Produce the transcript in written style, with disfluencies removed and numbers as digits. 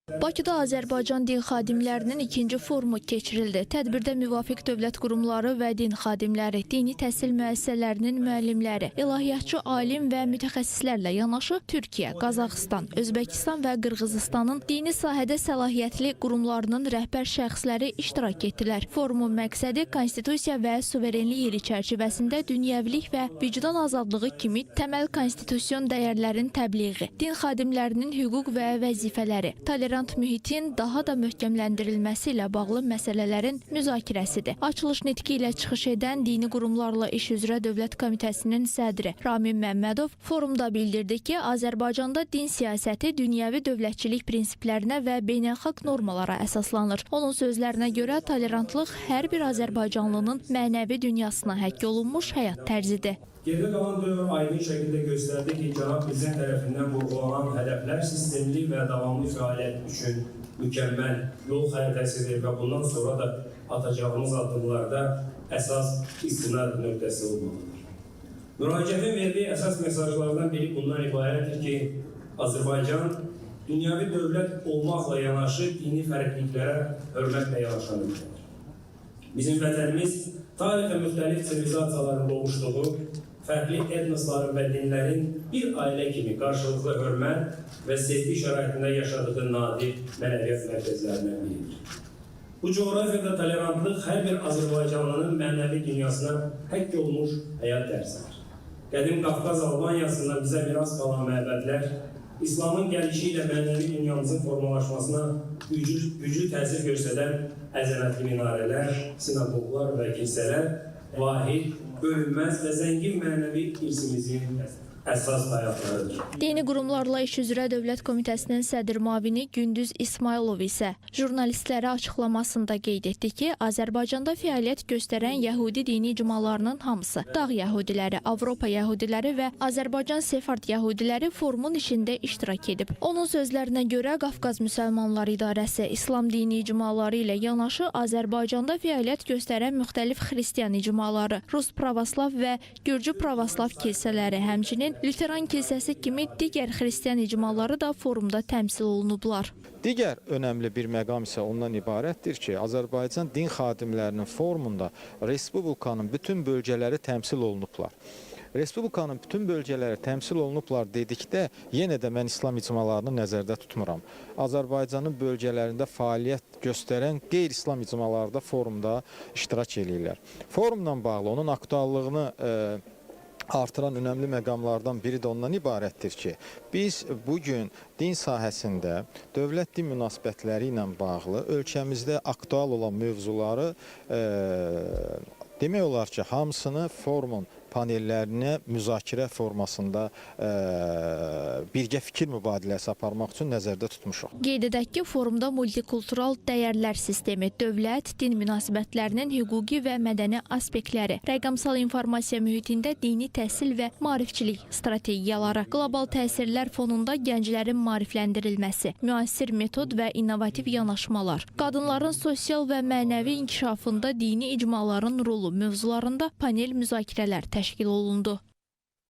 Bakıda Azərbaycan din xadimlərinin ikinci forumu keçirildi. Tədbirdə müvafiq dövlət qurumları və din xadimləri, dini təhsil müəssisələrinin müəllimləri, ilahiyyatçı alim və mütəxəssislərlə yanaşı Türkiyə, Qazaxıstan, Özbəkistan və Qırğızıstanın dini sahədə səlahiyyətli qurumlarının rəhbər şəxsləri iştirak etdilər. Forumun məqsədi konstitusiya və suverenlik ili çərçivəsində dünyəvilik və vicdan azadlığı kimi təməl konstitusion dəyərlərin təbliği, din xadimlərinin hüquq və vəzifələri, tolerant mühitin daha da möhkəmləndirilməsi ilə bağlı məsələlərin müzakirəsidir. Açılış nitqi ilə çıxış edən Dini Qurumlarla İş üzrə Dövlət Komitəsinin sədri Ramin Məmmədov forumda bildirdi ki, Azərbaycanda din siyasəti dünyəvi dövlətçilik prinsiplərinə və beynəlxalq normalara əsaslanır. Onun sözlərinə görə tolerantlıq hər bir Azərbaycanlının mənəvi dünyasına həkk olunmuş həyat tərzidir. Geride kalan dövr aydın şekilde gösterdi ki, Cənab Prezident tərəfindən vurgulanan hədəflər sistemli və davamlı fəaliyyət üçün mükəmməl yol xəritəsidir və bundan sonra da atacağımız addımlarda əsas istinad nöqtəsi olmalıdır. Müraciətin verdiyi əsas mesajlardan biri bundan ibarətdir ki, Azərbaycan dünyəvi dövlət olmaqla yanaşı dini fərqliliklərə hörmətlə yanaşan ölkədir. Bizim vətənimiz tarixə müxtəlif sivilizasiyaların oluşduğu, fərqli etnosların və dinlərin bir ailə kimi qarşılıqlı hörmət və sevgi şəraitində yaşadığı nadir mənəviyyat mərkəzlərindən biridir. Bu coğrafiyada tolerantlıq hər bir Azərbaycanlının mənəvi dünyasına həkk olmuş həyat dərsidir. Qədim Qafqaz Albaniyasında bizə miras qalan məbədlər, İslamın gəlişi ilə mənəvi dünyamızın formalaşmasına güclü təsir göstərən əzəmətli minarələr, sinagoglar və kilsələr vahid, bölünməz və zəngin mənəvi irsimizin əsas dayaqlarıdır. Dini Qurumlarla İş üzrə Dövlət Komitəsinin sədr müavini Gündüz İsmailov isə jurnalistlərə açıqlamasında qeyd etdi ki, Azərbaycanda fəaliyyət göstərən yəhudi dini icmalarının hamısı, Dağ yəhudiləri, Avropa yəhudiləri və Azərbaycan Sefard yəhudiləri forumun işində iştirak edib. Onun sözlərinə görə Qafqaz Müsəlmanları İdarəsi İslam dini icmaları ilə yanaşı Azərbaycanda fəaliyyət göstərən müxtəlif xristian icmaları, Rus pravoslav və Gürcü pravoslav kilsələri, həmçinin Lüteran kilsəsi kimi digər xristian icmaları da forumda təmsil olunublar. Digər önəmli bir məqam isə ondan ibarətdir ki, Azərbaycan din xadimlərinin forumunda Respublikanın bütün bölgələri təmsil olunublar. Respublikanın bütün bölgələri təmsil olunublar dedikdə, yenə də mən İslam icmalarını nəzərdə tutmuram. Azərbaycanın bölgələrində fəaliyyət göstərən qeyri-İslam icmaları da forumda iştirak edirlər. Forumla bağlı onun aktuallığını artıran önəmli məqamlardan biri də ondan ibarətdir ki, biz bugün din sahəsində dövlət-din münasibətləri ilə bağlı ölkəmizdə aktual olan mövzuları demək olar ki, hamısını forumun panellərinə müzakirə formasında birgə fikir mübadiləsi aparmaq üçün nəzərdə tutmuşuq. Qeyd edək ki, forumda multikultural dəyərlər sistemi, dövlət, din münasibətlərinin hüquqi və mədəni aspektləri, rəqəmsal informasiya mühitində dini təhsil və maarifçilik strategiyaları, qlobal təsirlər fonunda gənclərin maarifləndirilməsi, müasir metod və innovativ yanaşmalar, qadınların sosial və mənəvi inkişafında dini icmaların rolu mövzularında panel müzakirələr təşkil olundu.